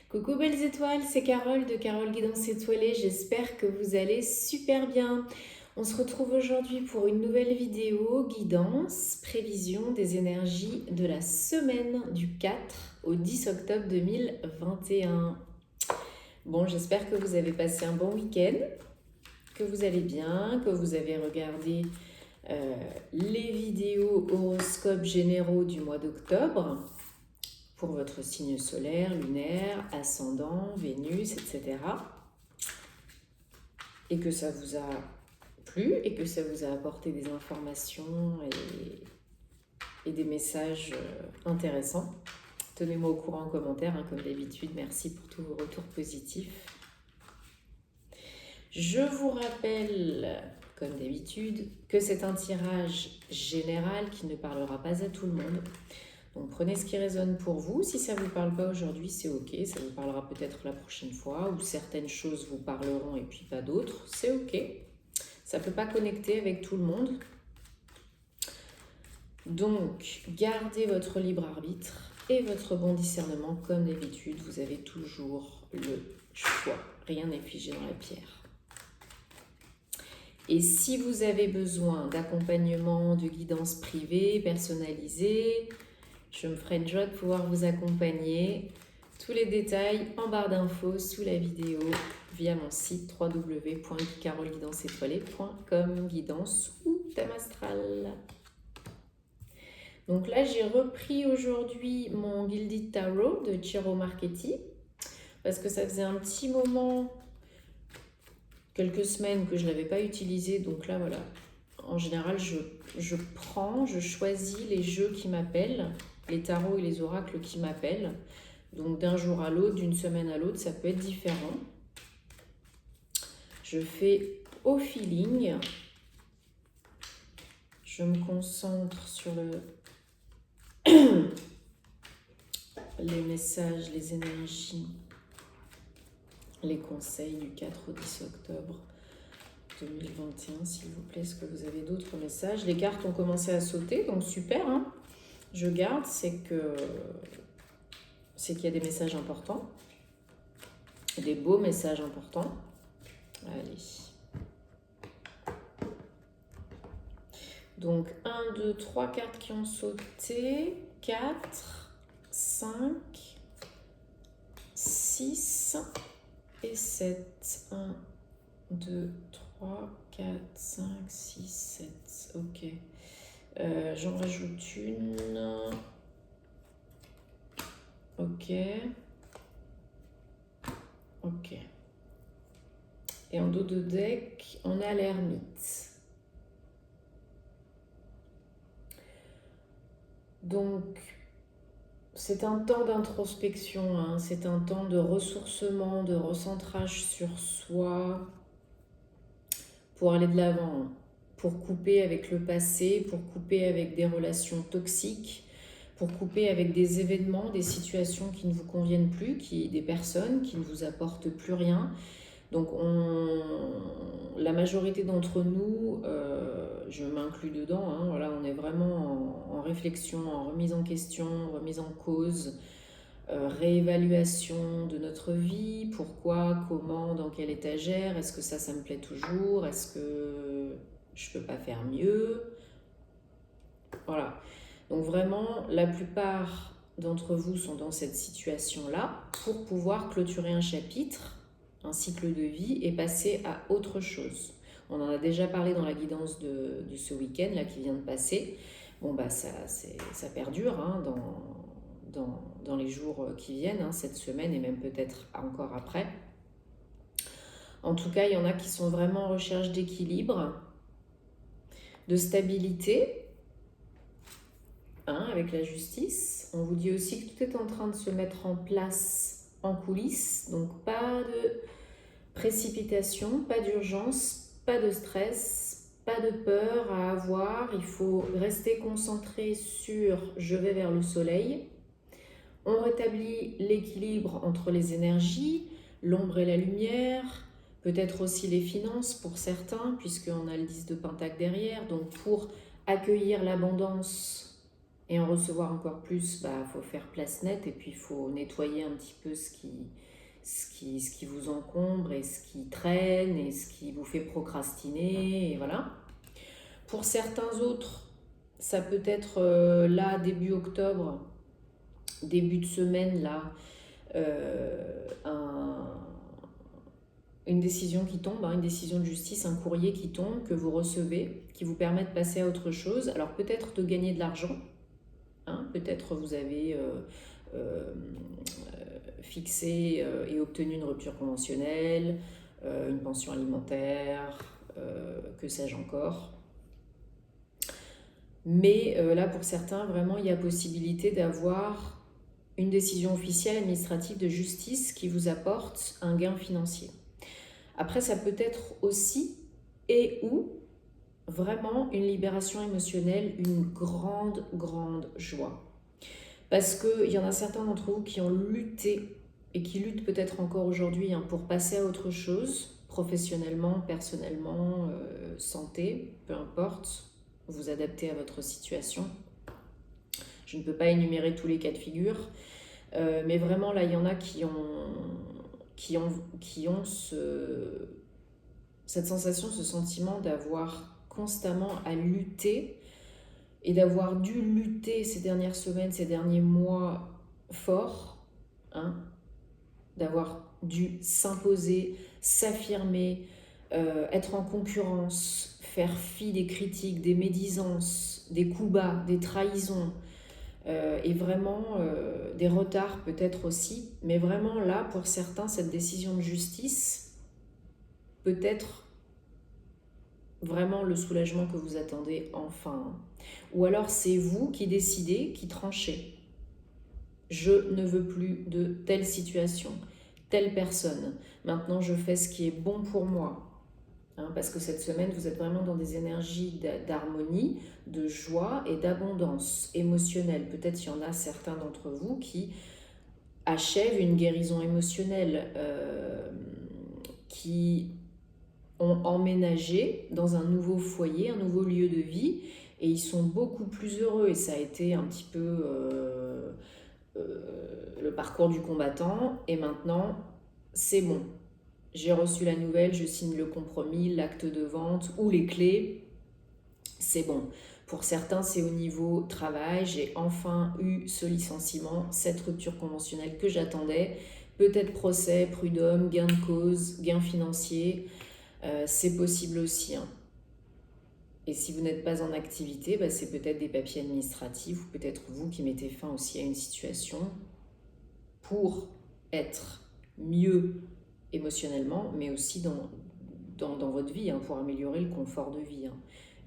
Coucou belles étoiles, c'est Carole de Carole Guidance Étoilée, j'espère que vous allez super bien. On se retrouve aujourd'hui pour une nouvelle vidéo guidance, prévision des énergies de la semaine du 4 au 10 octobre 2021. Bon, j'espère que vous avez passé un bon week-end, que vous allez bien, que vous avez regardé les vidéos horoscopes généraux du mois d'octobre pour votre signe solaire, lunaire, ascendant, Vénus, etc. Et que ça vous a plu et que ça vous a apporté des informations et des messages intéressants. Tenez-moi au courant en commentaire, hein, comme d'habitude. Merci pour tous vos retours positifs. Je vous rappelle, comme d'habitude, que c'est un tirage général qui ne parlera pas à tout le monde. Donc prenez ce qui résonne pour vous. Si ça ne vous parle pas aujourd'hui, c'est ok. Ça vous parlera peut-être la prochaine fois, ou certaines choses vous parleront et puis pas d'autres. C'est ok. Ça ne peut pas connecter avec tout le monde. Donc gardez votre libre arbitre et votre bon discernement. Comme d'habitude, vous avez toujours le choix. Rien n'est figé dans la pierre. Et si vous avez besoin d'accompagnement, de guidance privée, personnalisée, je me ferai une joie de pouvoir vous accompagner. Tous les détails en barre d'infos sous la vidéo via mon site www.caroleguidanceétoilée.com, guidance ou thème astral. Donc là, j'ai repris aujourd'hui mon Gilded Tarot de Ciro Marchetti parce que ça faisait un petit moment, quelques semaines que je ne l'avais pas utilisé. Donc là, voilà. En général, je choisis les jeux qui m'appellent, les tarots et les oracles qui m'appellent. Donc d'un jour à l'autre, d'une semaine à l'autre, ça peut être différent. Je fais au feeling. Je me concentre sur les messages, les énergies, les conseils du 4 au 10 octobre 2021, s'il vous plaît. Est-ce que vous avez d'autres messages? Les cartes ont commencé à sauter, donc super, hein. Je garde, c'est qu'il y a des messages importants, des beaux messages importants. Allez. Donc 1, 2, 3 cartes qui ont sauté, 4, 5, 6 et 7. 1, 2, 3, 4, 5, 6, 7. Ok. J'en rajoute une. Ok. Ok. Et en dos de deck, on a l'ermite. Donc, c'est un temps d'introspection, hein. C'est un temps de ressourcement, de recentrage sur soi pour aller de l'avant, pour couper avec le passé, pour couper avec des relations toxiques, pour couper avec des événements, des situations qui ne vous conviennent plus, des personnes qui ne vous apportent plus rien. Donc la majorité d'entre nous, je m'inclus dedans, hein, voilà, on est vraiment en réflexion, en remise en question, remise en cause, réévaluation de notre vie, pourquoi, comment, dans quelle étagère, est-ce que ça me plaît toujours, est-ce que je peux pas faire mieux, voilà. Donc vraiment, la plupart d'entre vous sont dans cette situation-là pour pouvoir clôturer un chapitre, un cycle de vie et passer à autre chose. On en a déjà parlé dans la guidance de ce week-end là qui vient de passer. Bon bah ça perdure, hein, dans les jours qui viennent, hein, cette semaine et même peut-être encore après. En tout cas, il y en a qui sont vraiment en recherche d'équilibre, de stabilité, hein, avec la justice. On vous dit aussi que tout est en train de se mettre en place en coulisses, donc pas de précipitation, pas d'urgence, pas de stress, pas de peur à avoir. Il faut rester concentré sur « je vais vers le soleil ». On rétablit l'équilibre entre les énergies, l'ombre et la lumière, peut-être aussi les finances pour certains, puisqu'on a le 10 de Pentacle derrière. Donc pour accueillir l'abondance, et en recevoir encore plus, bah, faut faire place nette et puis il faut nettoyer un petit peu ce qui vous encombre et ce qui traîne et ce qui vous fait procrastiner, et voilà. Pour certains autres, ça peut être là, début octobre, début de semaine, là, une décision qui tombe, une décision de justice, un courrier qui tombe, que vous recevez, qui vous permet de passer à autre chose. Alors peut-être de gagner de l'argent, peut-être vous avez fixé et obtenu une rupture conventionnelle, une pension alimentaire, que sais-je encore. Mais là, pour certains, vraiment, il y a possibilité d'avoir une décision officielle administrative de justice qui vous apporte un gain financier. Après, ça peut être aussi et ou vraiment une libération émotionnelle, une grande, grande joie. Parce qu'il y en a certains d'entre vous qui ont lutté et qui luttent peut-être encore aujourd'hui pour passer à autre chose, professionnellement, personnellement, santé, peu importe, vous adaptez à votre situation. Je ne peux pas énumérer tous les cas de figure, mais vraiment là, il y en a qui ont cette sensation, ce sentiment d'avoir constamment à lutter et d'avoir dû lutter ces dernières semaines, ces derniers mois fort, d'avoir dû s'imposer, s'affirmer, être en concurrence, faire fi des critiques, des médisances, des coups bas, des trahisons, et vraiment des retards peut-être aussi. Mais vraiment là, pour certains, cette décision de justice peut être vraiment le soulagement que vous attendez enfin. Ou alors c'est vous qui décidez, qui tranchez. Je ne veux plus de telle situation, telle personne. Maintenant, je fais ce qui est bon pour moi. Parce que cette semaine, vous êtes vraiment dans des énergies d'harmonie, de joie et d'abondance émotionnelle. Peut-être il y en a certains d'entre vous qui achèvent une guérison émotionnelle, qui ont emménagé dans un nouveau foyer, un nouveau lieu de vie, et ils sont beaucoup plus heureux. Et ça a été un petit peu le parcours du combattant. Et maintenant, c'est bon. J'ai reçu la nouvelle, je signe le compromis, l'acte de vente ou les clés. C'est bon. Pour certains, c'est au niveau travail. J'ai enfin eu ce licenciement, cette rupture conventionnelle que j'attendais. Peut-être procès, prud'homme, gain de cause, gain financier. C'est possible aussi. Et si vous n'êtes pas en activité, c'est peut-être des papiers administratifs ou peut-être vous qui mettez fin aussi à une situation pour être mieux émotionnellement, mais aussi dans votre vie, pour améliorer le confort de vie.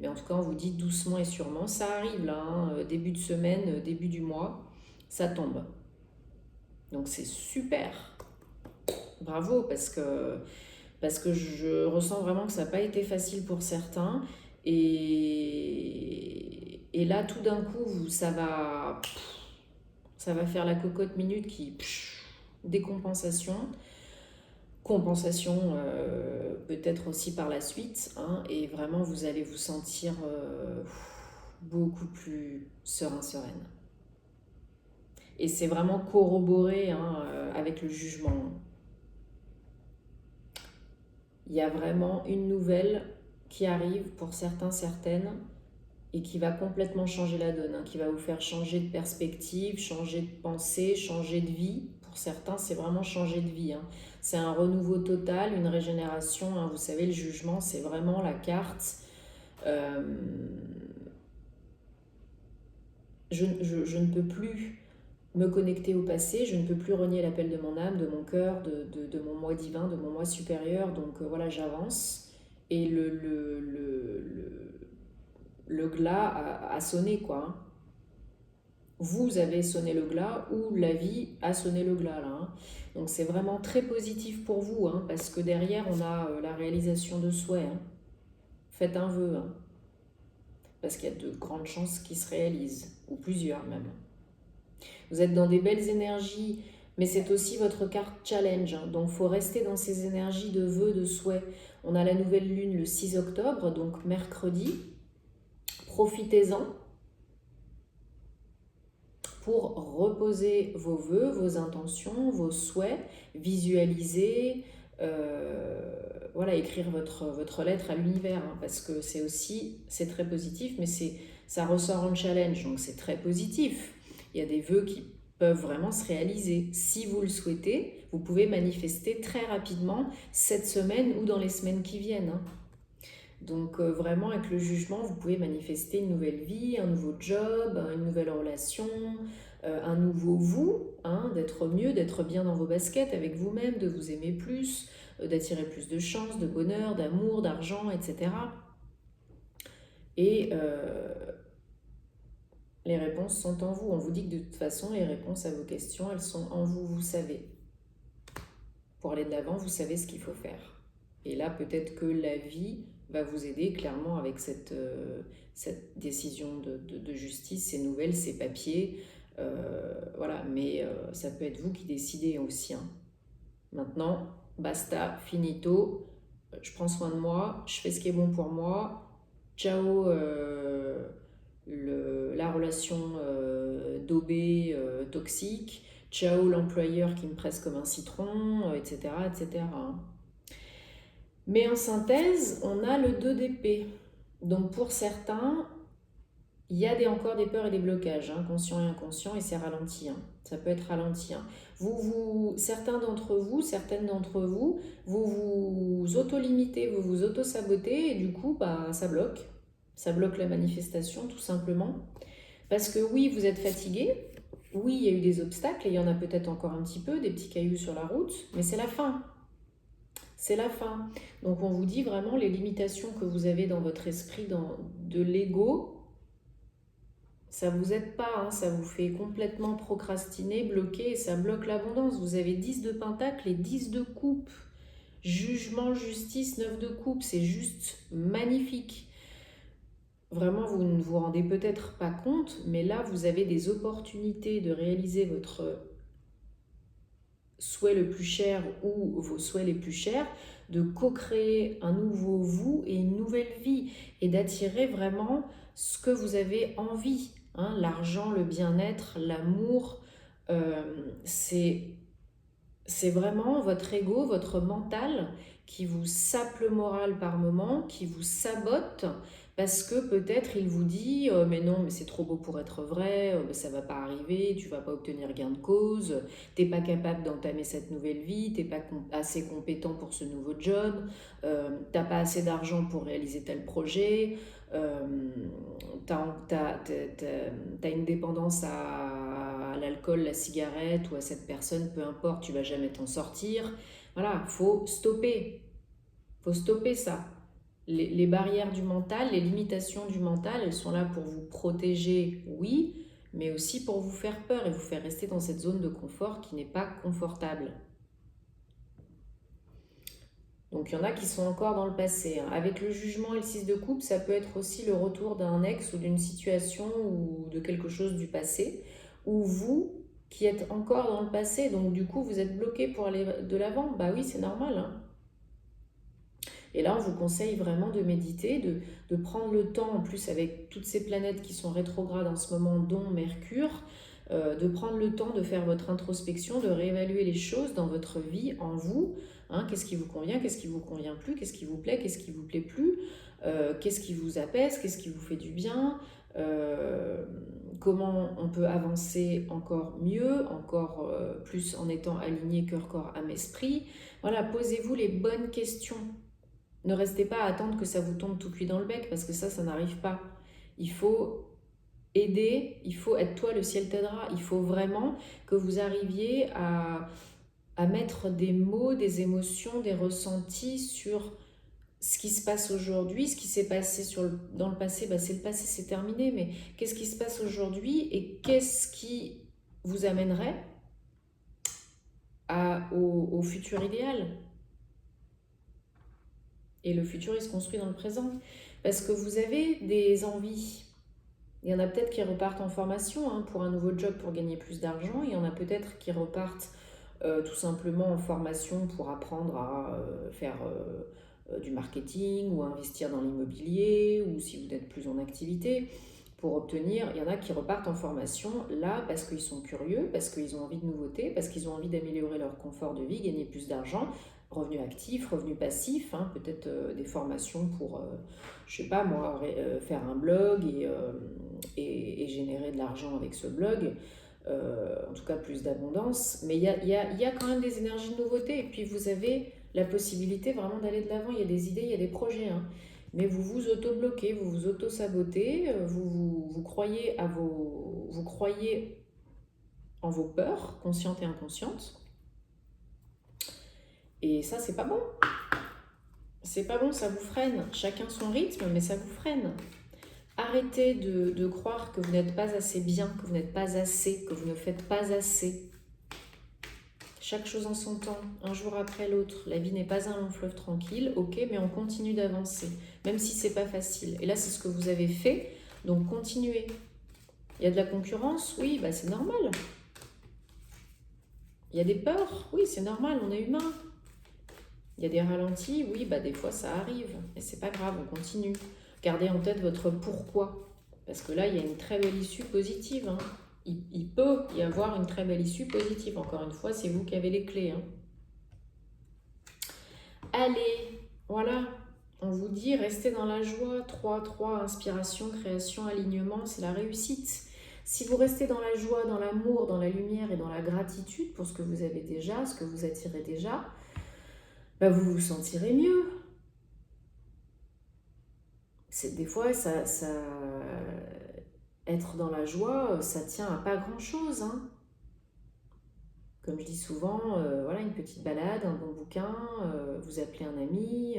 Mais en tout cas, on vous dit doucement et sûrement, ça arrive là, début de semaine, début du mois, ça tombe. Donc c'est super. Bravo, parce que je ressens vraiment que ça n'a pas été facile pour certains. Et là, tout d'un coup, ça va faire la cocotte minute qui... décompensation. Compensation peut-être aussi par la suite. Et vraiment, vous allez vous sentir beaucoup plus serein, sereine. Et c'est vraiment corroboré avec le jugement. Il y a vraiment une nouvelle qui arrive pour certains, certaines, et qui va complètement changer la donne, qui va vous faire changer de perspective, changer de pensée, changer de vie. Pour certains, c'est vraiment changer de vie. C'est un renouveau total, une régénération. Vous savez, le jugement, c'est vraiment la carte. Je ne peux plus me connecter au passé, je ne peux plus renier l'appel de mon âme, de mon cœur, de mon moi divin, de mon moi supérieur. Donc voilà, j'avance. Et le glas a sonné, quoi. Vous avez sonné le glas ou la vie a sonné le glas, là. Donc c'est vraiment très positif pour vous, parce que derrière, on a la réalisation de souhaits. Faites un vœu, parce qu'il y a de grandes chances qu'il se réalise, ou plusieurs même. Vous êtes dans des belles énergies, mais c'est aussi votre carte challenge. Donc il faut rester dans ces énergies de vœux, de souhaits. On a la nouvelle lune le 6 octobre, donc mercredi. Profitez-en. pour reposer vos vœux, vos intentions, vos souhaits, visualiser, voilà, écrire votre lettre à l'univers, hein, parce que c'est très positif, mais ça ressort en challenge, donc c'est très positif. Il y a des vœux qui peuvent vraiment se réaliser. Si vous le souhaitez, vous pouvez manifester très rapidement cette semaine ou dans les semaines qui viennent, hein. Donc vraiment avec le jugement, vous pouvez manifester une nouvelle vie, un nouveau job, une nouvelle relation, un nouveau vous, hein, d'être mieux, d'être bien dans vos baskets avec vous-même, de vous aimer plus, d'attirer plus de chance, de bonheur, d'amour, d'argent, etc. Et les réponses sont en vous. On vous dit que de toute façon, les réponses à vos questions, elles sont en vous, vous savez. Pour aller de l'avant, vous savez ce qu'il faut faire. Et là, peut-être que la vie va vous aider clairement avec cette décision de justice, ces nouvelles, ces papiers. Voilà, mais ça peut être vous qui décidez aussi, hein. Maintenant, basta, finito, je prends soin de moi, je fais ce qui est bon pour moi. Ciao la relation daubée, toxique. Ciao l'employeur qui me presse comme un citron, etc., etc. Mais en synthèse, on a le 2 d'épée. Donc pour certains, il y a encore des peurs et des blocages, hein, conscients et inconscients, et c'est ralenti, hein. Ça peut être ralenti, hein. Certaines d'entre vous, vous vous auto-limitez, vous vous auto-sabotez, et du coup, bah, ça bloque. Ça bloque la manifestation, tout simplement. Parce que oui, vous êtes fatigué, oui, il y a eu des obstacles, et il y en a peut-être encore un petit peu, des petits cailloux sur la route, mais c'est la fin. C'est la fin. Donc on vous dit vraiment les limitations que vous avez dans votre esprit, de l'ego, ça vous aide pas, hein, ça vous fait complètement procrastiner, bloquer, et ça bloque l'abondance. Vous avez 10 de pentacle et 10 de coupe. Jugement, justice, 9 de coupe, c'est juste magnifique. Vraiment, vous ne vous rendez peut-être pas compte, mais là, vous avez des opportunités de réaliser votre souhait le plus cher ou vos souhaits les plus chers, de co-créer un nouveau vous et une nouvelle vie, et d'attirer vraiment ce que vous avez envie, hein, l'argent, le bien-être, l'amour. C'est vraiment votre ego, votre mental qui vous sape le moral par moment, qui vous sabote, parce que peut-être il vous dit mais non, mais c'est trop beau pour être vrai, ça va pas arriver, tu vas pas obtenir gain de cause, t'es pas capable d'entamer cette nouvelle vie, t'es pas assez compétent pour ce nouveau job, t'as pas assez d'argent pour réaliser tel projet, t'as une dépendance à l'alcool, la cigarette ou à cette personne, peu importe, tu vas jamais t'en sortir. Voilà, faut stopper ça. Les barrières du mental, les limitations du mental, elles sont là pour vous protéger, oui, mais aussi pour vous faire peur et vous faire rester dans cette zone de confort qui n'est pas confortable. Donc il y en a qui sont encore dans le passé, hein. Avec le jugement et le 6 de coupe, ça peut être aussi le retour d'un ex ou d'une situation ou de quelque chose du passé, ou vous qui êtes encore dans le passé, donc du coup vous êtes bloqué pour aller de l'avant. Bah oui, c'est normal, hein. Et là, on vous conseille vraiment de méditer, de prendre le temps, en plus avec toutes ces planètes qui sont rétrogrades en ce moment, dont Mercure, de prendre le temps de faire votre introspection, de réévaluer les choses dans votre vie, en vous, hein, qu'est-ce qui vous convient, qu'est-ce qui vous convient plus, qu'est-ce qui vous plaît, qu'est-ce qui vous plaît plus, qu'est-ce qui vous apaise, qu'est-ce qui vous fait du bien, comment on peut avancer encore mieux, encore plus en étant aligné cœur, corps, âme, esprit. Voilà, posez-vous les bonnes questions. Ne restez pas à attendre que ça vous tombe tout cuit dans le bec, parce que ça n'arrive pas. Il faut aider, il faut être toi, le ciel t'aidera. Il faut vraiment que vous arriviez à mettre des mots, des émotions, des ressentis sur ce qui se passe aujourd'hui. Ce qui s'est passé dans le passé, bah c'est le passé, c'est terminé, mais qu'est-ce qui se passe aujourd'hui et qu'est-ce qui vous amènerait au futur idéal? Et le futur, il se construit dans le présent. Parce que vous avez des envies. Il y en a peut-être qui repartent en formation, hein, pour un nouveau job pour gagner plus d'argent. Il y en a peut-être qui repartent tout simplement en formation pour apprendre à faire du marketing ou à investir dans l'immobilier, ou si vous n'êtes plus en activité, pour obtenir, il y en a qui repartent en formation là parce qu'ils sont curieux, parce qu'ils ont envie de nouveautés, parce qu'ils ont envie d'améliorer leur confort de vie, gagner plus d'argent, revenus actifs, revenus passifs, hein, peut-être des formations pour, je sais pas moi, faire un blog et générer de l'argent avec ce blog, en tout cas plus d'abondance. Mais il y a quand même des énergies de nouveauté et puis vous avez la possibilité vraiment d'aller de l'avant, il y a des idées, il y a des projets, hein. Mais vous vous auto-bloquez, vous vous auto-sabotez, vous croyez vous croyez en vos peurs, conscientes et inconscientes. Et ça, c'est pas bon. C'est pas bon, ça vous freine. Chacun son rythme, mais ça vous freine. Arrêtez de croire que vous n'êtes pas assez bien, que vous n'êtes pas assez, que vous ne faites pas assez. Chaque chose en son temps, un jour après l'autre. La vie n'est pas un long fleuve tranquille, ok, mais on continue d'avancer, même si c'est pas facile. Et là, c'est ce que vous avez fait, donc continuez. Il y a de la concurrence, oui, bah c'est normal. Il y a des peurs, oui, c'est normal, on est humain. Il y a des ralentis, oui, bah des fois ça arrive, mais c'est pas grave, on continue. Gardez en tête votre pourquoi, parce que là, il y a une très belle issue positive, hein. Il peut y avoir une très belle issue positive. Encore une fois, c'est vous qui avez les clés, hein. Allez, voilà, on vous dit, restez dans la joie. 3, inspiration, création, alignement, c'est la réussite. Si vous restez dans la joie, dans l'amour, dans la lumière et dans la gratitude pour ce que vous avez déjà, ce que vous attirez déjà, bah vous vous sentirez mieux. Des fois, être dans la joie, ça tient à pas grand-chose, hein. Comme je dis souvent, voilà, une petite balade, un bon bouquin, vous appelez un ami,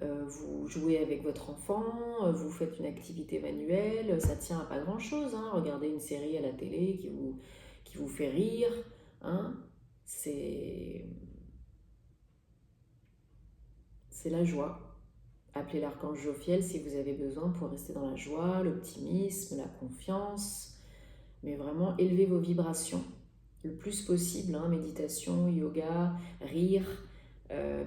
vous jouez avec votre enfant, vous faites une activité manuelle, ça tient à pas grand-chose, hein. Regardez une série à la télé qui vous fait rire, hein. C'est la joie. Appelez l'archange Jophiel si vous avez besoin pour rester dans la joie, l'optimisme, la confiance. Mais vraiment, élevez vos vibrations le plus possible, hein, méditation, yoga, rire,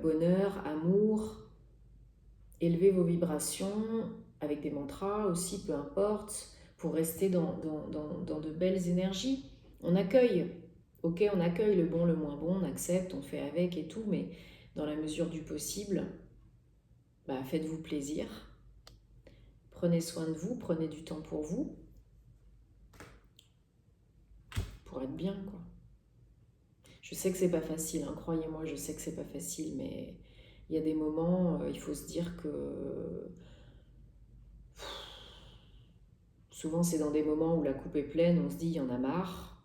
bonheur, amour. Élevez vos vibrations avec des mantras aussi, peu importe, pour rester dans de belles énergies. On accueille, ok, on accueille le bon, le moins bon, on accepte, on fait avec et tout, mais dans la mesure du possible, bah, faites-vous plaisir. Prenez soin de vous, prenez du temps pour vous, pour être bien, quoi. Je sais que c'est pas facile, hein, croyez-moi, je sais que c'est pas facile, mais il y a des moments, il faut se dire que souvent c'est dans des moments où la coupe est pleine, on se dit il y en a marre,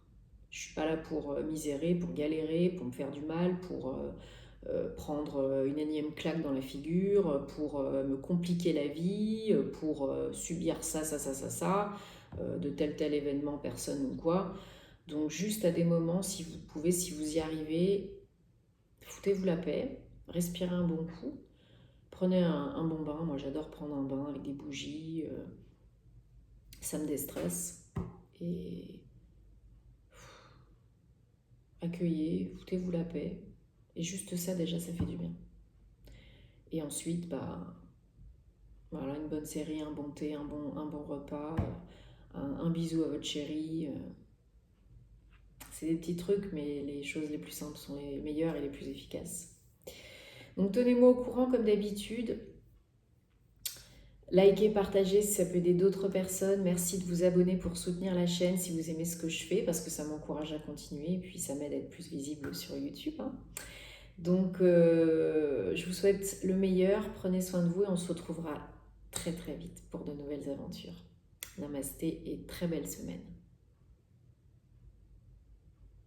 je suis pas là pour misérer, pour galérer, pour me faire du mal, pour prendre une énième claque dans la figure, pour me compliquer la vie, pour subir ça, de tel événement, personne ou quoi. Donc juste à des moments, si vous pouvez, si vous y arrivez, foutez-vous la paix, respirez un bon coup, prenez un bon bain. Moi j'adore prendre un bain avec des bougies, ça me déstresse. Et accueillez, foutez-vous la paix. Et juste ça déjà, ça fait du bien. Et ensuite, bah, voilà, une bonne série, un bon thé, un bon repas, un bisou à votre chérie. C'est des petits trucs, mais les choses les plus simples sont les meilleures et les plus efficaces. Donc tenez-moi au courant comme d'habitude. Likez, partagez si ça peut aider d'autres personnes. Merci de vous abonner pour soutenir la chaîne si vous aimez ce que je fais, parce que ça m'encourage à continuer et puis ça m'aide à être plus visible sur YouTube, hein. Donc je vous souhaite le meilleur, prenez soin de vous et on se retrouvera très très vite pour de nouvelles aventures. Namasté et très belle semaine.